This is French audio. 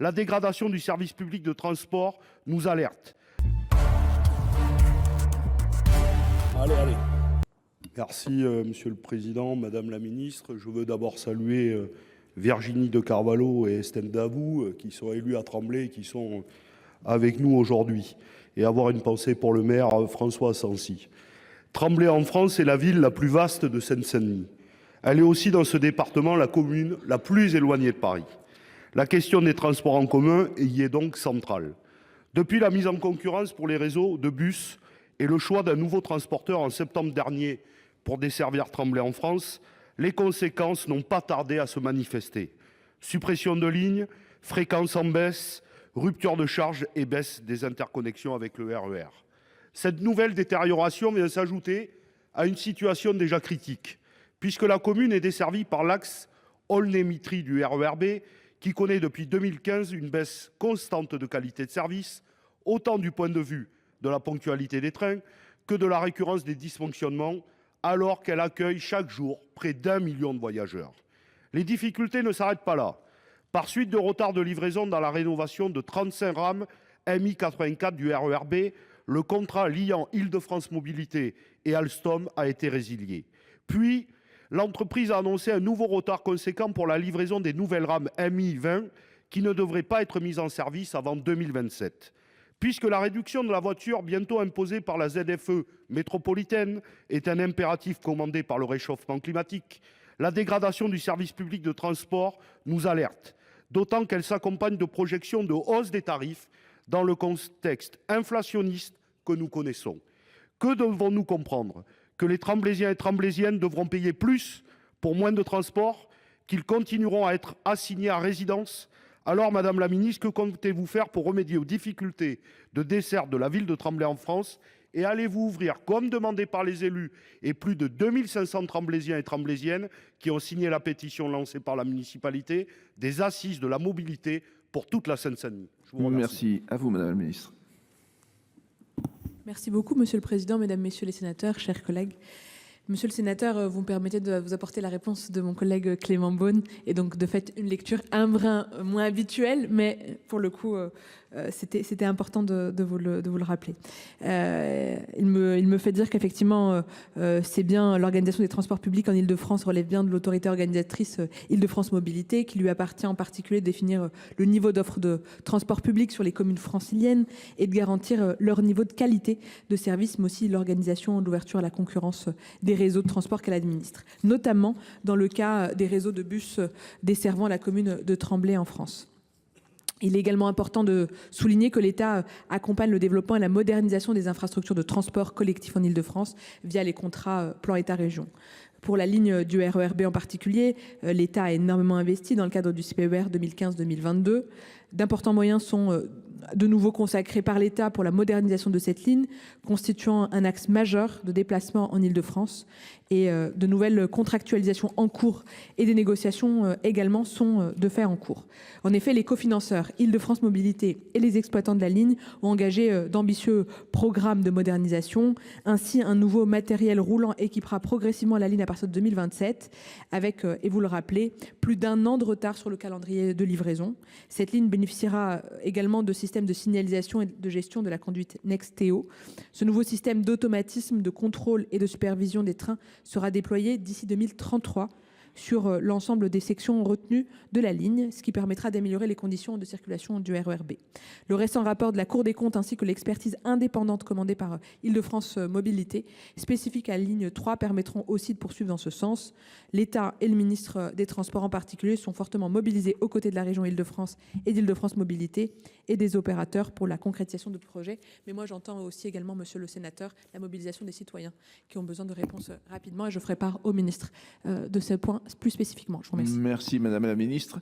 La dégradation du service public de transport nous alerte. Allez. Merci, Monsieur le Président, Madame la Ministre. Je veux d'abord saluer Virginie de Carvalho et Estelle Davout, qui sont élus à Tremblay et qui sont avec nous aujourd'hui, et avoir une pensée pour le maire François Asensi. Tremblay en France est la ville la plus vaste de Seine-Saint-Denis. Elle est aussi dans ce département la commune la plus éloignée de Paris. La question des transports en commun y est donc centrale. Depuis la mise en concurrence pour les réseaux de bus et le choix d'un nouveau transporteur en septembre dernier pour desservir Tremblay en France, les conséquences n'ont pas tardé à se manifester. Suppression de lignes, fréquence en baisse, rupture de charge et baisse des interconnexions avec le RER. Cette nouvelle détérioration vient s'ajouter à une situation déjà critique, puisque la commune est desservie par l'axe Aulnay-Mitry du RER B, qui connaît depuis 2015 une baisse constante de qualité de service, autant du point de vue de la ponctualité des trains que de la récurrence des dysfonctionnements, alors qu'elle accueille chaque jour près d'1 million de voyageurs. Les difficultés ne s'arrêtent pas là. Par suite de retard de livraison dans la rénovation de 35 rames MI 84 du RER B, le contrat liant Île-de-France Mobilité et Alstom a été résilié. Puis, l'entreprise a annoncé un nouveau retard conséquent pour la livraison des nouvelles rames MI 20 qui ne devraient pas être mises en service avant 2027. Puisque la réduction de la voiture bientôt imposée par la ZFE métropolitaine est un impératif commandé par le réchauffement climatique, la dégradation du service public de transport nous alerte, d'autant qu'elle s'accompagne de projections de hausse des tarifs dans le contexte inflationniste que nous connaissons. Que devons-nous comprendre? Que les Tremblaysiens et Tremblaysiennes devront payer plus pour moins de transport? Qu'ils continueront à être assignés à résidence? Alors, Madame la Ministre, que comptez-vous faire pour remédier aux difficultés de desserte de la ville de Tremblay en France? Et allez-vous ouvrir, comme demandé par les élus et plus de 2500 Tremblaysiens et Tremblaysiennes qui ont signé la pétition lancée par la municipalité, des assises de la mobilité pour toute la Seine-Saint-Denis? Je vous remercie. Merci. À vous, Madame la Ministre. Merci beaucoup, Monsieur le Président, Mesdames, Messieurs les sénateurs, chers collègues. Monsieur le sénateur, vous me permettez de vous apporter la réponse de mon collègue Clément Beaune, et donc de fait une lecture un brin moins habituelle, mais pour le coup, c'était important de vous le rappeler. Il me fait dire qu'effectivement, c'est bien l'organisation des transports publics en Île-de-France relève bien de l'autorité organisatrice Île-de-France Mobilité, qui lui appartient en particulier de définir le niveau d'offre de transport public sur les communes franciliennes et de garantir leur niveau de qualité de service, mais aussi l'organisation de l'ouverture à la concurrence des réseaux de transport qu'elle administre, notamment dans le cas des réseaux de bus desservant la commune de Tremblay en France. Il est également important de souligner que l'État accompagne le développement et la modernisation des infrastructures de transport collectif en Île-de-France via les contrats plan État-région. Pour la ligne du RER B en particulier, l'État a énormément investi dans le cadre du CPER 2015-2022. D'importants moyens sont de nouveau consacrés par l'État pour la modernisation de cette ligne, constituant un axe majeur de déplacement en Île-de-France. Et de nouvelles contractualisations en cours et des négociations également sont de fait en cours. En effet, les cofinanceurs Île-de-France Mobilité et les exploitants de la ligne ont engagé d'ambitieux programmes de modernisation. Ainsi, un nouveau matériel roulant équipera progressivement la ligne à partir de 2027, avec, et vous le rappelez, plus d'1 an de retard sur le calendrier de livraison. Cette ligne bénéficiera également de systèmes de signalisation et de gestion de la conduite Nexteo. Ce nouveau système d'automatisme, de contrôle et de supervision des trains sera déployé d'ici 2033 sur l'ensemble des sections retenues de la ligne, ce qui permettra d'améliorer les conditions de circulation du RER B. Le récent rapport de la Cour des comptes ainsi que l'expertise indépendante commandée par Île-de-France Mobilité, spécifique à la ligne 3, permettront aussi de poursuivre dans ce sens. L'État et le ministre des Transports en particulier sont fortement mobilisés aux côtés de la région Île-de-France et d'Île-de-France Mobilité et des opérateurs pour la concrétisation de projets. Mais moi, j'entends aussi également, monsieur le sénateur, la mobilisation des citoyens qui ont besoin de réponses rapidement, et je ferai part au ministre de ce point plus spécifiquement. Je vous remercie. Merci, Madame la Ministre.